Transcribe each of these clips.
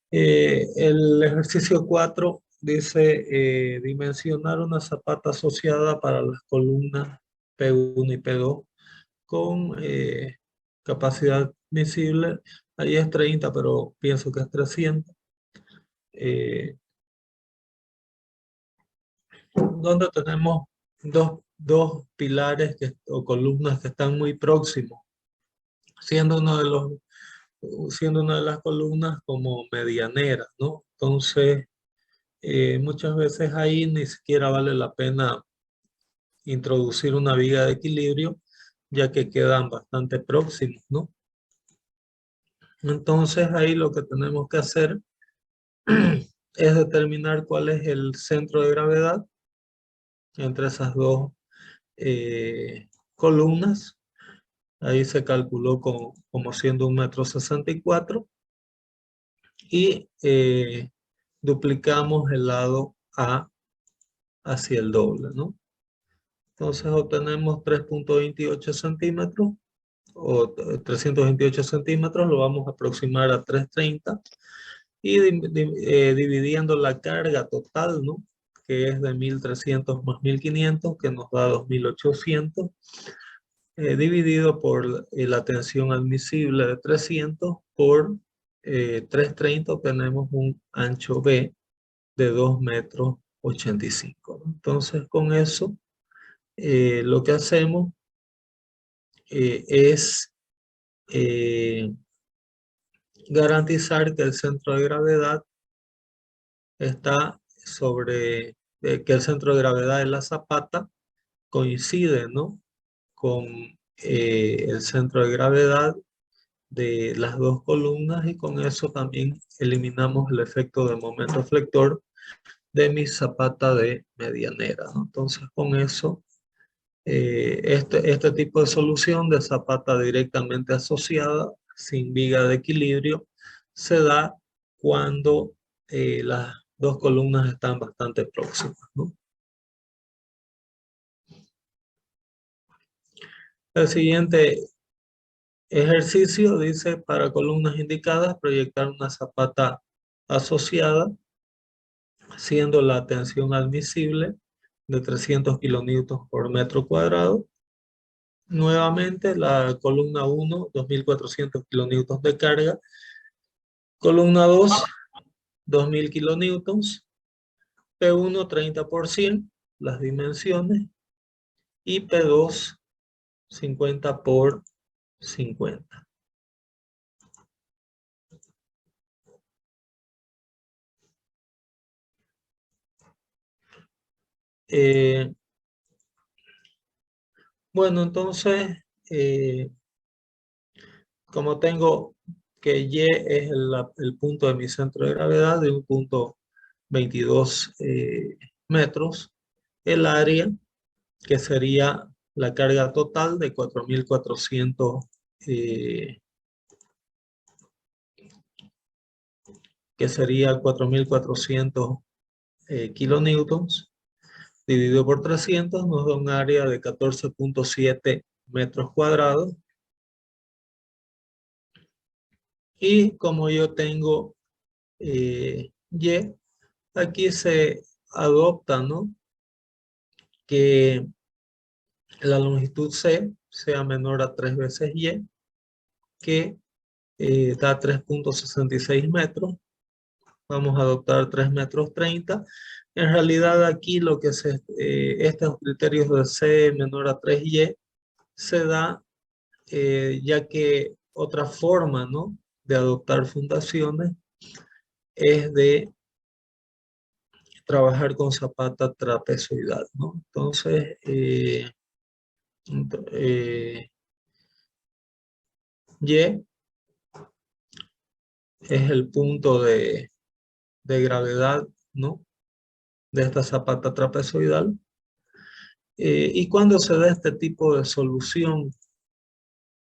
El ejercicio 4 dice dimensionar una zapata asociada para las columnas P1 y P2 con capacidad visible. Ahí es 30, pero pienso que es 300. Donde tenemos dos pilares o columnas que están muy próximos, siendo siendo una de las columnas como medianera, ¿no? Entonces, muchas veces ahí ni siquiera vale la pena introducir una viga de equilibrio, ya que quedan bastante próximos, ¿no? Entonces ahí lo que tenemos que hacer es determinar cuál es el centro de gravedad entre esas dos columnas. Ahí se calculó como siendo 1,64 m y duplicamos el lado A hacia el doble, ¿no? Entonces obtenemos 3,28 centímetros o 328 centímetros, lo vamos a aproximar a 330 y dividiendo la carga total, ¿no? Que es de 1.300 más 1.500, que nos da 2.800, dividido por la tensión admisible de 300 por 330, obtenemos un ancho B de 2,85 m. Entonces con eso lo que hacemos es garantizar que el centro de gravedad está que el centro de gravedad de la zapata coincide, ¿no? Con el centro de gravedad de las dos columnas, y con eso también eliminamos el efecto de momento flector de mi zapata de medianera, ¿no? Entonces con eso este tipo de solución de zapata directamente asociada, sin viga de equilibrio, se da cuando las dos columnas están bastante próximas, ¿no? El siguiente ejercicio dice: para columnas indicadas, proyectar una zapata asociada, siendo la tensión admisible de 300 kilonewtons por metro cuadrado. Nuevamente, la columna 1, 2.400 kilonewtons de carga. Columna 2, 2.000 kilonewtons. P1, 30%, las dimensiones. Y P2, 50 por 50. Bueno, entonces, como tengo que Y es el punto de mi centro de gravedad de un punto 22 metros, el área, que sería la carga total de 4.400, que sería 4.400 kilonewtons, dividido por 300, nos da un área de 14,7 metros cuadrados. Y como yo tengo Y, aquí se adopta, ¿no?, que la longitud C sea menor a 3 veces Y, que da 3,66 metros. Vamos a adoptar 3,30 m. En realidad aquí estos criterios de C menor a 3Y se da ya que otra forma, ¿no?, de adoptar fundaciones es de trabajar con zapata trapezoidal, ¿no? Entonces, Y es el punto de gravedad, ¿no?, de esta zapata trapezoidal. Y cuando se da este tipo de solución,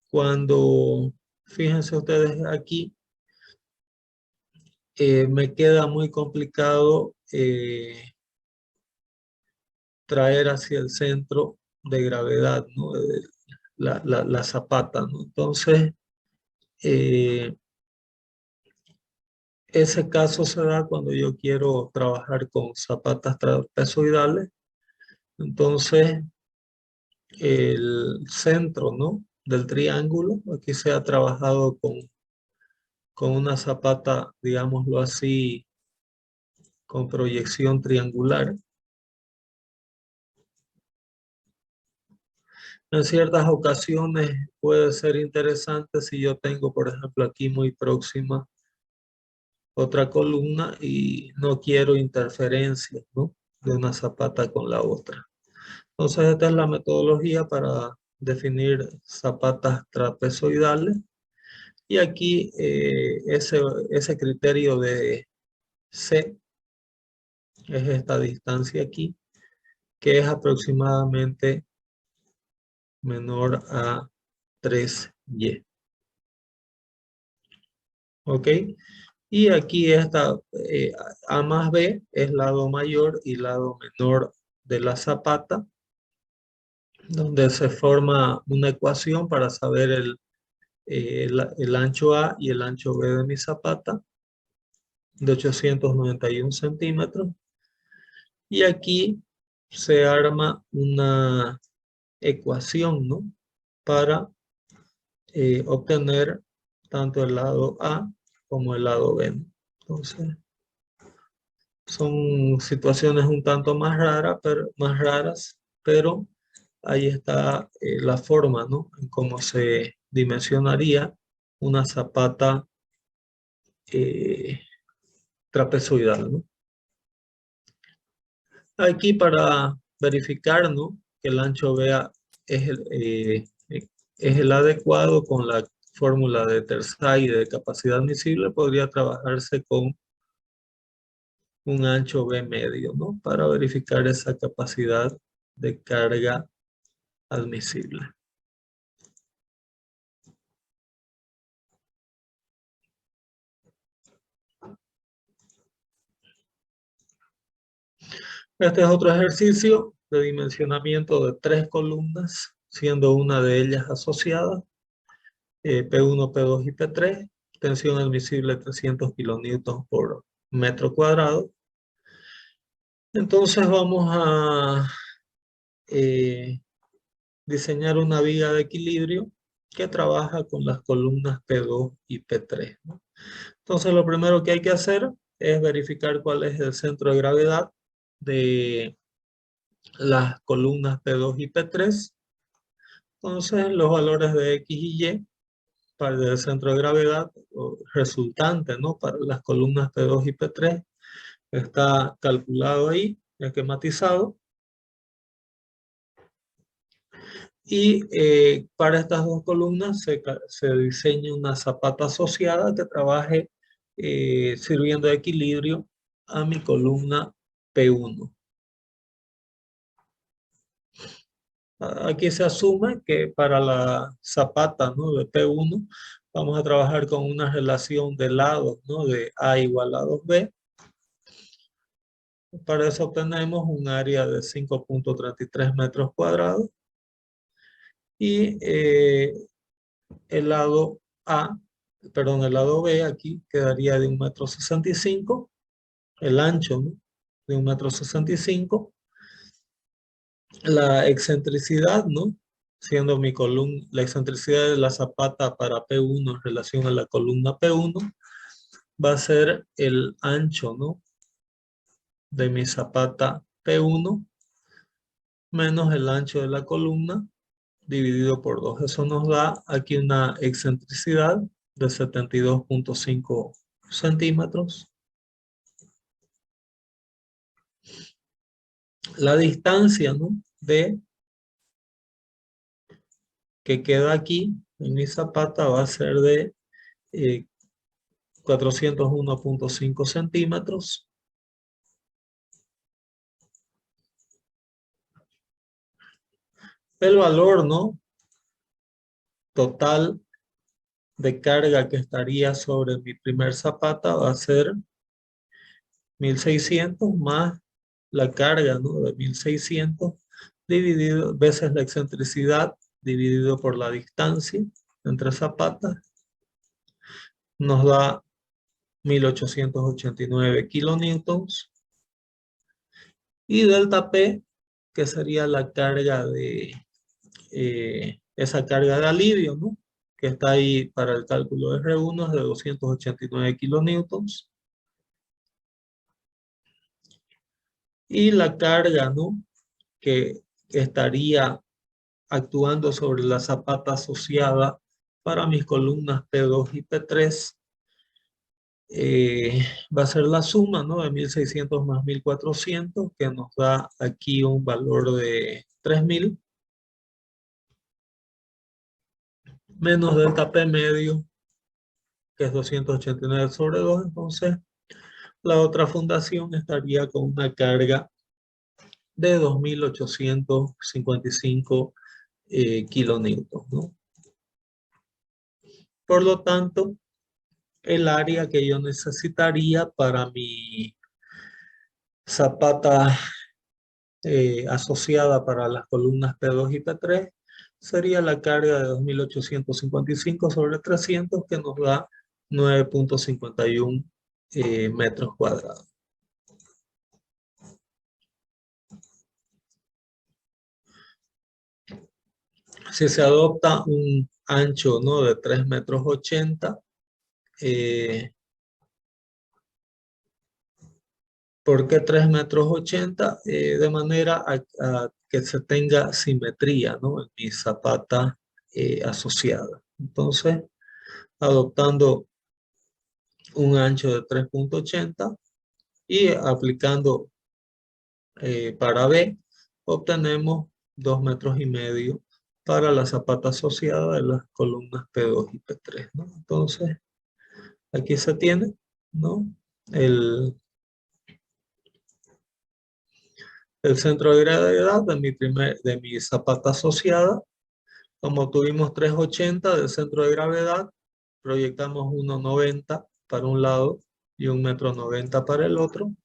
cuando, fíjense ustedes aquí, me queda muy complicado traer hacia el centro de gravedad, ¿no?, la zapata, ¿no? Entonces, Ese caso se da cuando yo quiero trabajar con zapatas trapezoidales. Entonces, el centro, ¿no?, del triángulo, aquí se ha trabajado con una zapata, digámoslo así, con proyección triangular. En ciertas ocasiones puede ser interesante si yo tengo, por ejemplo, aquí muy próxima otra columna y no quiero interferencias, ¿no?, de una zapata con la otra. Entonces, esta es la metodología para definir zapatas trapezoidales. Y aquí ese criterio de C es esta distancia aquí, que es aproximadamente menor a 3y. ¿Ok? Y aquí esta A más B es lado mayor y lado menor de la zapata, donde se forma una ecuación para saber el ancho A y el ancho B de mi zapata, de 891 centímetros. Y aquí se arma una ecuación, ¿no?, para obtener tanto el lado A como el lado B, ¿no? Entonces, son situaciones un tanto más raras, pero ahí está la forma, ¿no?, en cómo se dimensionaría una zapata eh, trapezoidal, ¿no? Aquí para verificar, ¿no?, que el ancho BA es el adecuado con la fórmula de Tersay de capacidad admisible, podría trabajarse con un ancho B medio, ¿no?, para verificar esa capacidad de carga admisible. Este es otro ejercicio de dimensionamiento de 3 columnas, siendo una de ellas asociada, P1, P2 y P3, tensión admisible 300 kilonewtons por metro cuadrado. Entonces vamos a eh, diseñar una viga de equilibrio que trabaja con las columnas P2 y P3, ¿no? Entonces lo primero que hay que hacer es verificar cuál es el centro de gravedad de las columnas P2 y P3. Entonces los valores de X y Y para el centro de gravedad resultante, ¿no?, para las columnas P2 y P3 está calculado ahí, esquematizado. Y para estas dos columnas se diseña una zapata asociada que trabaje sirviendo de equilibrio a mi columna P1. Aquí se asume que para la zapata, ¿no?, de P1 vamos a trabajar con una relación de lados, ¿no?, de A igual a 2B. Para eso obtenemos un área de 5.33 metros cuadrados. Y el lado A, perdón, el lado B aquí quedaría de 1,65 m, el ancho, ¿no?, de 1,65 m. La excentricidad, ¿no?, siendo mi columna, la excentricidad de la zapata para P1 en relación a la columna P1 va a ser el ancho, ¿no?, de mi zapata P1 menos el ancho de la columna dividido por 2. Eso nos da aquí una excentricidad de 72.5 centímetros. La distancia, ¿no?, de que queda aquí en mi zapata va a ser de 401.5 centímetros. El valor, ¿no?, total de carga que estaría sobre mi primer zapata va a ser 1600 más la carga, ¿no?, de 1600 dividido veces la excentricidad dividido por la distancia entre zapatas, nos da 1889 kilonewtons. Y delta P, que sería la carga de, esa carga de alivio, ¿no? Que está ahí para el cálculo de R1 es de 289 kilonewtons. Y la carga, ¿no? Que estaría actuando sobre la zapata asociada para mis columnas P2 y P3 va a ser la suma, ¿no? De 1600 más 1400, que nos da aquí un valor de 3000, menos delta P medio, que es 289 sobre 2. Entonces, la otra fundación estaría con una carga de 2855 kilonewtons, ¿no? Por lo tanto, el área que yo necesitaría para mi zapata asociada para las columnas P2 y P3 sería la carga de 2855 sobre 300, que nos da 9.51 metros cuadrados. Si se adopta un ancho, ¿no?, de 3,80 metros, ¿por qué 3,80 metros? De manera a que se tenga simetría, ¿no?, en mi zapata asociada. Entonces, adoptando un ancho de 3,80 y aplicando para B, obtenemos 2,5 metros para la zapata asociada de las columnas P2 y P3, ¿no? Entonces, aquí se tiene, ¿no?, el centro de gravedad de mi zapata asociada. Como tuvimos 3,80 del centro de gravedad, proyectamos 1,90 para un lado y 1,90 m para el otro.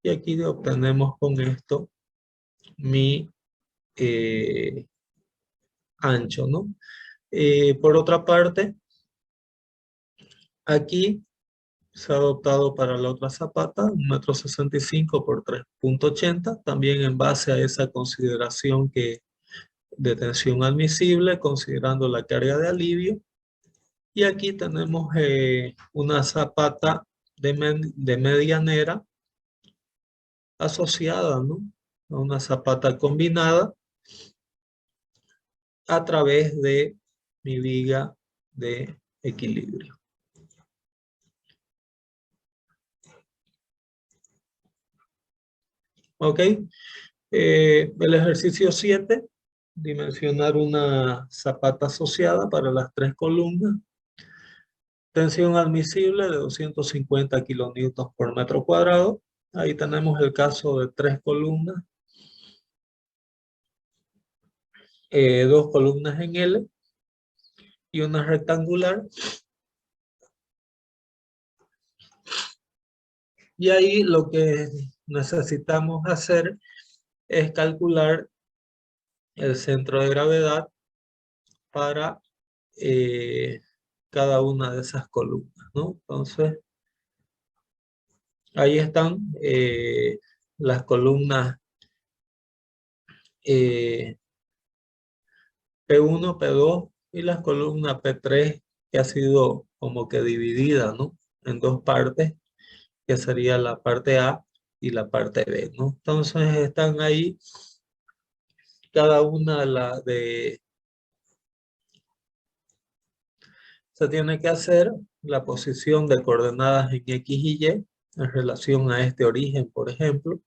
Y aquí obtenemos con esto mi ancho, ¿no? Por otra parte, aquí se ha adoptado para la otra zapata 1,65 m por 3,80 m, también en base a esa consideración de tensión admisible, considerando la carga de alivio. Y aquí tenemos una zapata de medianera asociada, ¿no?, a una zapata combinada a través de mi viga de equilibrio. ¿Ok? El ejercicio 7, dimensionar una zapata asociada para las 3 columnas. Tensión admisible de 250 kilonewtons por metro cuadrado. Ahí tenemos el caso de 3 columnas. 2 columnas en L y una rectangular. Y ahí lo que necesitamos hacer es calcular el centro de gravedad para cada una de esas columnas, ¿no? Entonces, ahí están las columnas P1, P2 y las columnas P3, que ha sido como que dividida, ¿no?, en dos partes, que sería la parte A y la parte B, ¿no? Entonces están ahí cada una se tiene que hacer la posición de coordenadas en X y Y en relación a este origen, por ejemplo.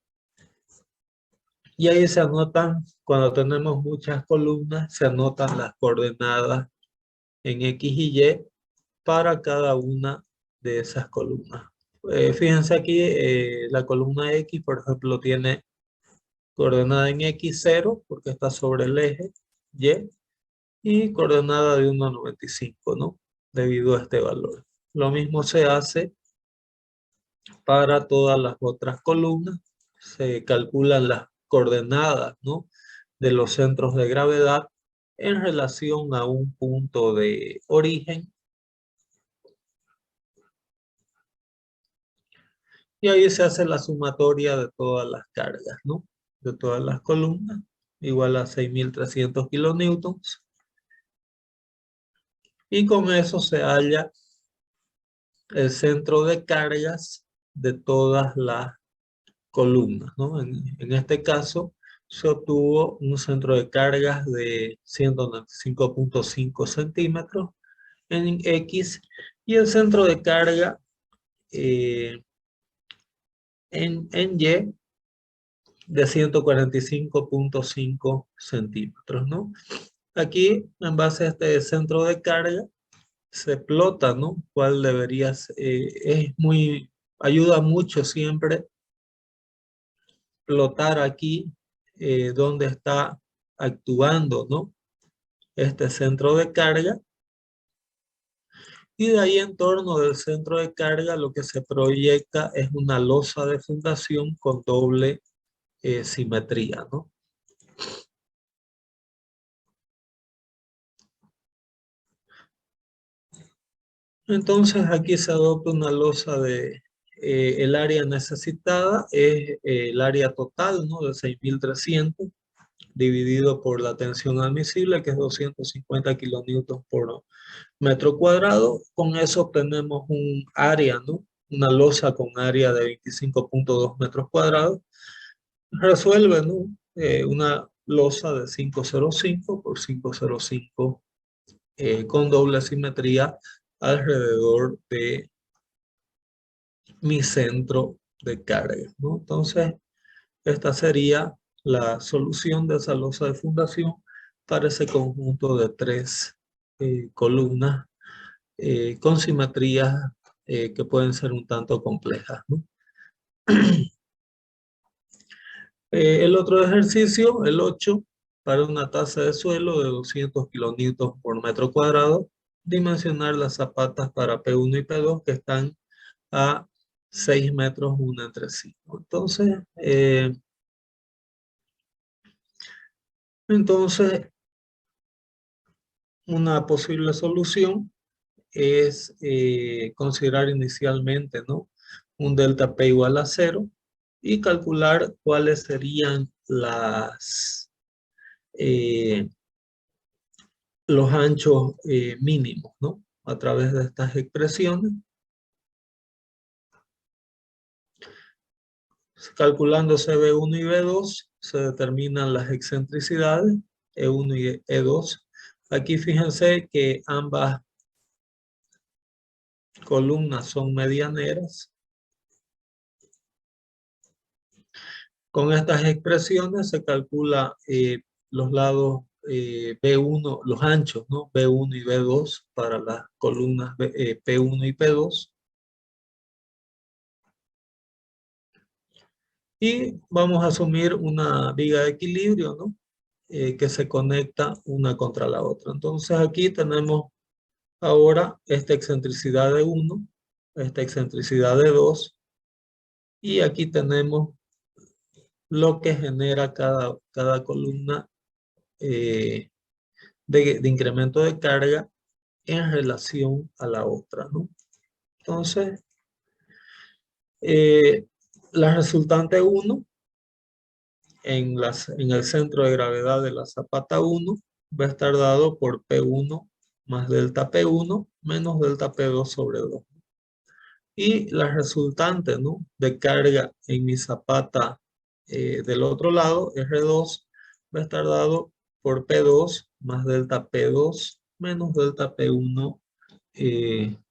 Y ahí se anotan, cuando tenemos muchas columnas, se anotan las coordenadas en X y Y para cada una de esas columnas. Fíjense aquí, la columna X, por ejemplo, tiene coordenada en X0, porque está sobre el eje y coordenada de 1,95, ¿no?, debido a este valor. Lo mismo se hace para todas las otras columnas. Se calculan las coordenadas, ¿no?, de los centros de gravedad en relación a un punto de origen Y ahí se hace la sumatoria de todas las cargas, ¿no? De todas las columnas, igual a 6.300 kilonewtons. Y con eso se halla el centro de cargas de todas las columnas, ¿no? En este caso se obtuvo un centro de cargas de 195.5 centímetros en X y el centro de carga eh, en Y de 145.5 centímetros, ¿no? Aquí, en base a este centro de carga, se plota, ¿no? ¿Cuál deberías? Ayuda mucho siempre plotar aquí donde está actuando, ¿no? Este centro de carga. Y de ahí en torno del centro de carga lo que se proyecta es una losa de fundación con doble simetría, ¿no? Entonces aquí se adopta una losa de el área necesitada es el área total, ¿no? De 6.300 dividido por la tensión admisible que es 250 kilonewtons por metro cuadrado. Con eso obtenemos un área, ¿no? Una losa con área de 25.2 metros cuadrados. Resuelve, ¿no? Una losa de 505 por 505 con doble simetría alrededor de mi centro de carga, ¿no? Entonces, esta sería la solución de esa losa de fundación para ese conjunto de tres columnas con simetrías que pueden ser un tanto complejas, ¿no? El otro ejercicio, el 8, para una tasa de suelo de 200 kilonewtons por metro cuadrado, dimensionar las zapatas para P1 y P2 que están a 6 metros una entre sí. Entonces, una posible solución es considerar inicialmente, ¿no? Un delta P igual a 0 y calcular cuáles serían eh, los anchos mínimos, ¿no? A través de estas expresiones. Calculando CB1 y B2 se determinan las excentricidades E1 y E2. Aquí fíjense que ambas columnas son medianeras. Con estas expresiones se calcula los lados B1, los anchos, ¿no? B1 y B2 para las columnas P1 y P2. Y vamos a asumir una viga de equilibrio, ¿no? Que se conecta una contra la otra. Entonces aquí tenemos ahora esta excentricidad de 1, esta excentricidad de 2, y aquí tenemos lo que genera cada columna eh, de incremento de carga en relación a la otra, ¿no? Entonces, eh, la resultante 1 en el centro de gravedad de la zapata 1 va a estar dado por P1 más delta P1 menos delta P2 sobre 2. Y la resultante, ¿no? De carga en mi zapata del otro lado, R2, va a estar dado por P2 más delta P2 menos delta P1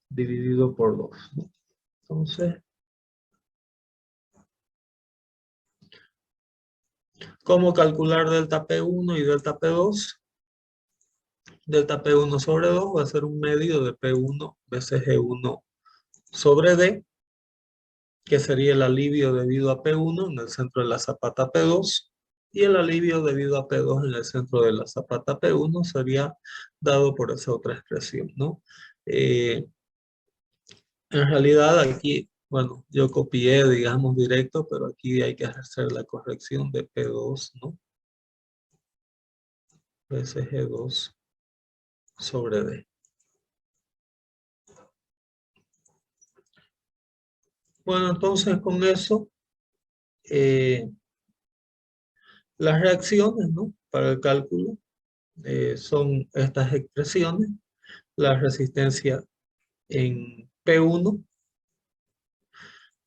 dividido por 2, ¿no? Entonces, ¿cómo calcular delta P1 y delta P2? Delta P1 sobre 2 va a ser un medio de P1 veces G1 sobre D, que sería el alivio debido a P1 en el centro de la zapata P2, y el alivio debido a P2 en el centro de la zapata P1 sería dado por esa otra expresión, ¿no? En realidad aquí, bueno, yo copié, digamos, directo, pero aquí hay que hacer la corrección de P2, ¿no? Veces G2 sobre D. Bueno, entonces con eso, eh, las reacciones, ¿no? Para el cálculo son estas expresiones. La resistencia en P1.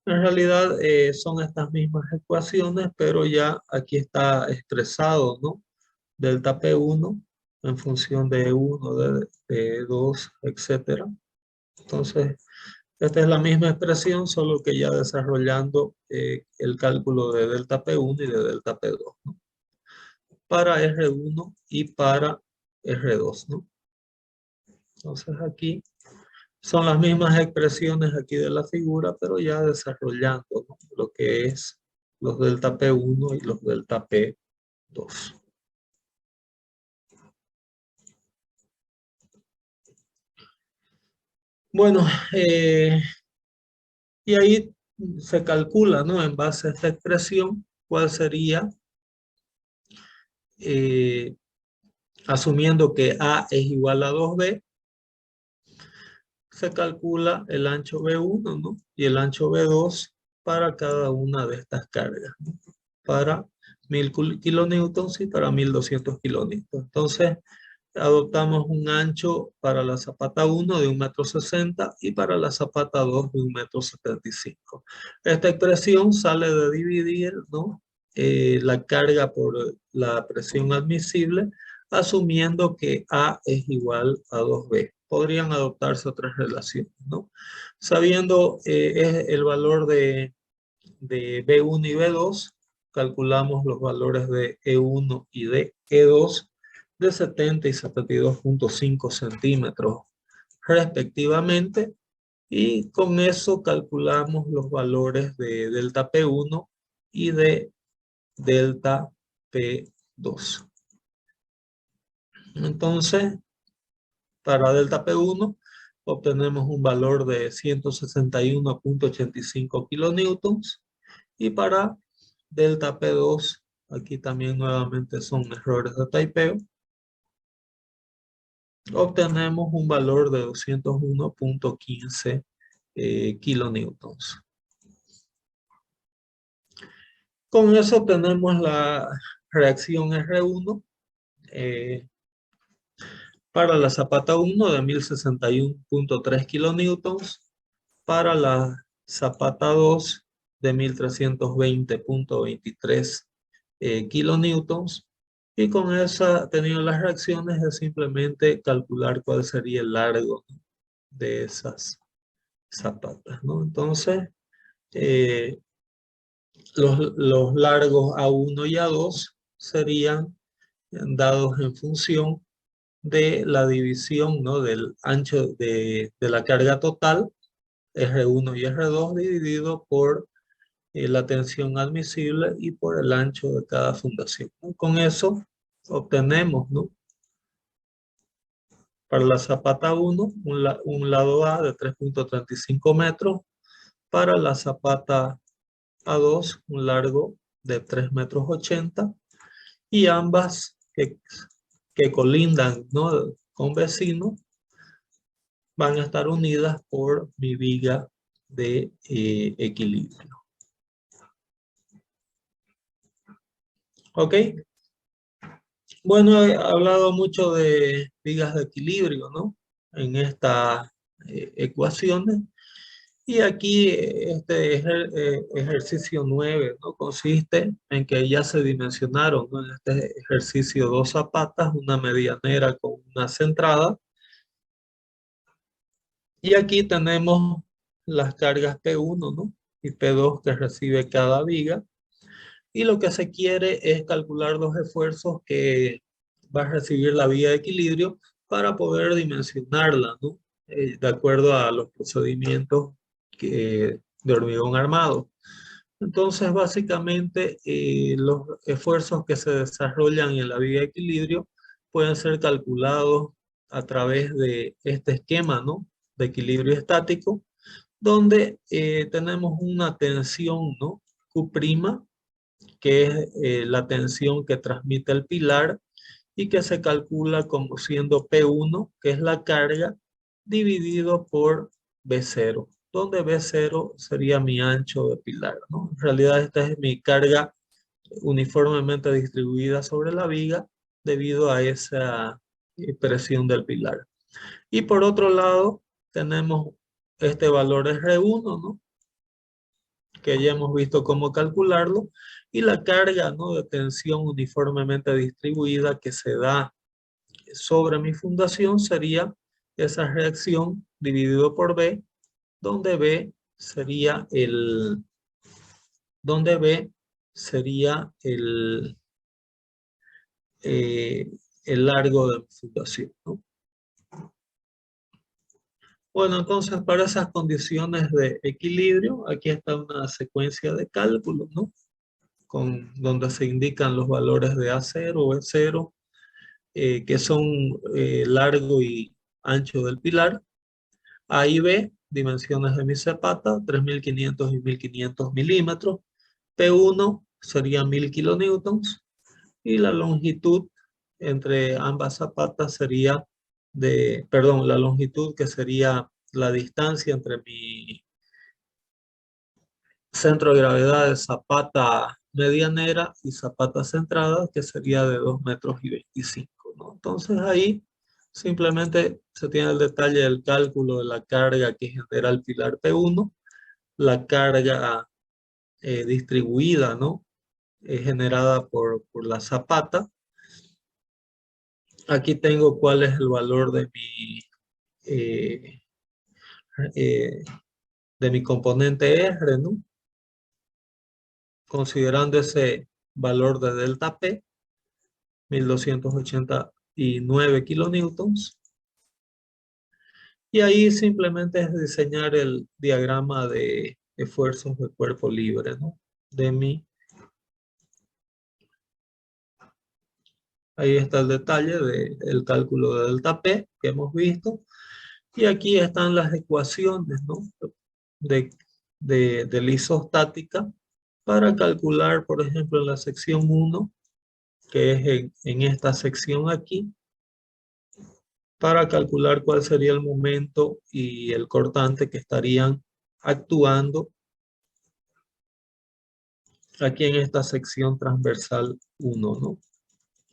En realidad son estas mismas ecuaciones, pero ya aquí está expresado, ¿no? Delta P1 en función de 1, de 2, etcétera. Entonces, esta es la misma expresión, solo que ya desarrollando el cálculo de delta P1 y de delta P2, ¿no? Para R1 y para R2, ¿no? Entonces aquí son las mismas expresiones aquí de la figura, pero ya desarrollando, ¿no? Lo que es los delta P1 y los delta P2. Bueno, y ahí se calcula, ¿no? En base a esta expresión, cuál sería, eh, asumiendo que A es igual a 2B, se calcula el ancho B1, ¿no? Y el ancho B2 para cada una de estas cargas, ¿no? Para 1000 kilonewtons y para 1200 kilonewtons. Entonces, adoptamos un ancho para la zapata 1 de 1,60 m y para la zapata 2 de 1,75 m. Esta expresión sale de dividir, ¿no? La carga por la presión admisible, asumiendo que A es igual a 2B. Podrían adoptarse otras relaciones, ¿no? Sabiendo el valor de B1 y B2, calculamos los valores de E1 y de E2 de 70 y 72,5 centímetros respectivamente, y con eso calculamos los valores de delta P1 y de delta P2. Entonces, para delta P1 obtenemos un valor de 161,85 kilonewtons, y para delta P2, aquí también nuevamente son errores de typeo, obtenemos un valor de 201,15 kilonewtons. Con eso obtenemos la reacción R1 eh, para la zapata 1 de 1061,3 kilonewtons, para la zapata 2 de 1320,23 kilonewtons, y con esa, teniendo las reacciones, es simplemente calcular cuál sería el largo, ¿no? De esas zapatas, ¿no? Entonces, eh, los largos A1 y A2 serían dados en función de la división, ¿no? Del ancho de la carga total, R1 y R2, dividido por la tensión admisible y por el ancho de cada fundación, ¿no? Con eso obtenemos, ¿no? Para la zapata 1, un lado A de 3,35 metros, para la zapata A2, un largo de 3,80 metros, y ambas que colindan, ¿no? Con vecinos, van a estar unidas por mi viga de equilibrio. ¿Ok? Bueno, he hablado mucho de vigas de equilibrio, ¿no? En estas ecuaciones. Y aquí este ejercicio 9, ¿no? Consiste en que ya se dimensionaron, ¿no? En este ejercicio dos zapatas, una medianera con una centrada. Y aquí tenemos las cargas P1, ¿no? Y P2 que recibe cada viga. Y lo que se quiere es calcular los esfuerzos que va a recibir la viga de equilibrio para poder dimensionarla, ¿no? De acuerdo a los procedimientos de hormigón armado. Entonces, básicamente, los esfuerzos que se desarrollan en la viga de equilibrio pueden ser calculados a través de este esquema, ¿no? De equilibrio estático, donde tenemos una tensión, ¿no? Q', que es la tensión que transmite el pilar y que se calcula como siendo P1, que es la carga, dividido por B0. donde B0 sería mi ancho de pilar, ¿no? En realidad esta es mi carga uniformemente distribuida sobre la viga debido a esa presión del pilar. Y por otro lado, tenemos este valor R1, ¿no? Que ya hemos visto cómo calcularlo, y la carga, ¿no?, de tensión uniformemente distribuida que se da sobre mi fundación sería esa reacción dividido por B, donde B sería donde B sería eh, el largo de mi fundación, ¿no? Bueno, entonces para esas condiciones de equilibrio, aquí está una secuencia de cálculos, ¿no? Donde se indican los valores de A0, B0, que son largo y ancho del pilar. A y B, dimensiones de mi zapata, 3.500 y 1.500 milímetros. P1 sería 1.000 kilonewtons. Y la longitud entre ambas zapatas sería perdón, la longitud que sería la distancia entre mi centro de gravedad de zapata medianera y zapata centrada, que sería de 2,25 metros, ¿no? Entonces ahí simplemente se tiene el detalle del cálculo de la carga que genera el pilar P1, la carga distribuida, ¿no? Generada por la zapata. Aquí tengo cuál es el valor eh, eh, de mi componente R, ¿no? Considerando ese valor de delta P, 1.289 kilonewtons. Y ahí simplemente es diseñar el diagrama de esfuerzos de cuerpo libre, ¿no? Ahí está el detalle del cálculo de delta P que hemos visto. Y aquí están las ecuaciones, ¿no?, de la isostática para calcular, por ejemplo, en la sección 1, que es en esta sección aquí, para calcular cuál sería el momento y el cortante que estarían actuando aquí en esta sección transversal 1, ¿no?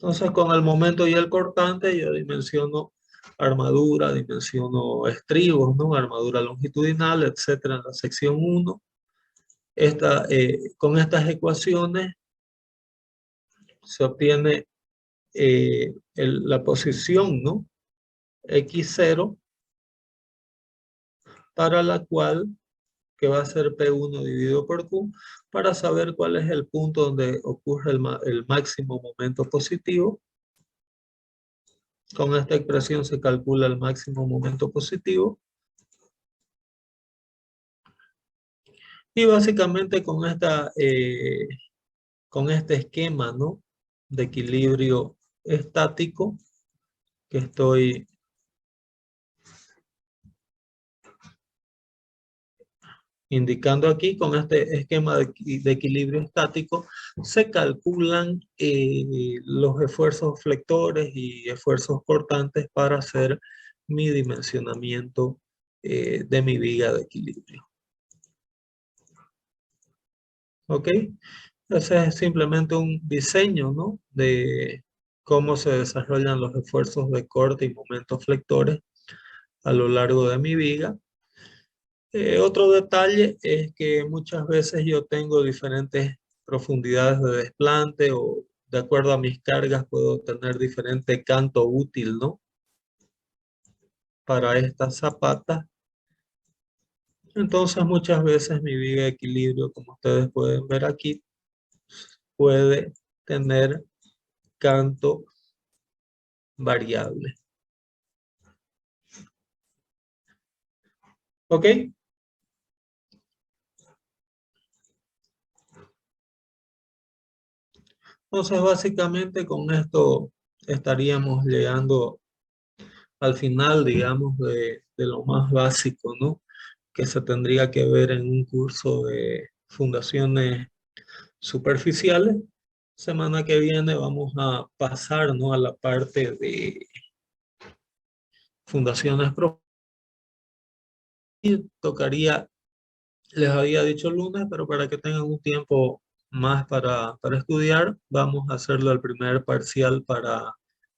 Entonces, con el momento y el cortante, yo dimensiono armadura, dimensiono estribos, ¿no? Armadura longitudinal, etcétera, en la sección 1. Con estas ecuaciones se obtiene la posición, ¿no?, X0, para la cual, que va a ser P1 dividido por Q, para saber cuál es el punto donde ocurre el máximo momento positivo. Con esta expresión se calcula el máximo momento positivo. Y básicamente con este esquema, ¿no?, de equilibrio estático que estoy indicando aquí, con este esquema de equilibrio estático, se calculan los esfuerzos flectores y esfuerzos cortantes para hacer mi dimensionamiento de mi viga de equilibrio. ¿Ok? Ese es simplemente un diseño, ¿no?, de cómo se desarrollan los esfuerzos de corte y momentos flectores a lo largo de mi viga. Otro detalle es que muchas veces yo tengo diferentes profundidades de desplante, o de acuerdo a mis cargas puedo tener diferente canto útil, ¿no?, para estas zapatas. Entonces muchas veces mi viga de equilibrio, como ustedes pueden ver aquí, puede tener canto variable. ¿Ok? Entonces básicamente con esto estaríamos llegando al final, digamos, de lo más básico, ¿no?, que se tendría que ver en un curso de fundaciones superficiales. Semana que viene vamos a pasar, ¿no?, a la parte de fundaciones profundas. tocaría, les había dicho lunes, pero para que tengan un tiempo más para estudiar, vamos a hacerlo el primer parcial para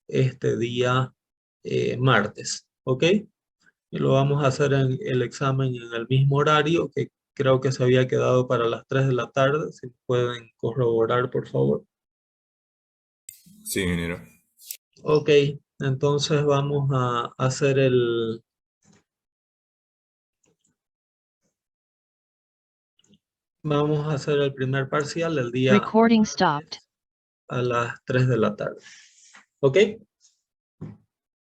este día martes, ¿ok? Y lo vamos a hacer en el examen en el mismo horario que creo que se había quedado para las 3 de la tarde, si pueden corroborar, por favor. Sí, ingeniero. Ok, entonces vamos a hacer el primer parcial el día Recording stopped. a las 3 de la tarde. ¿Ok?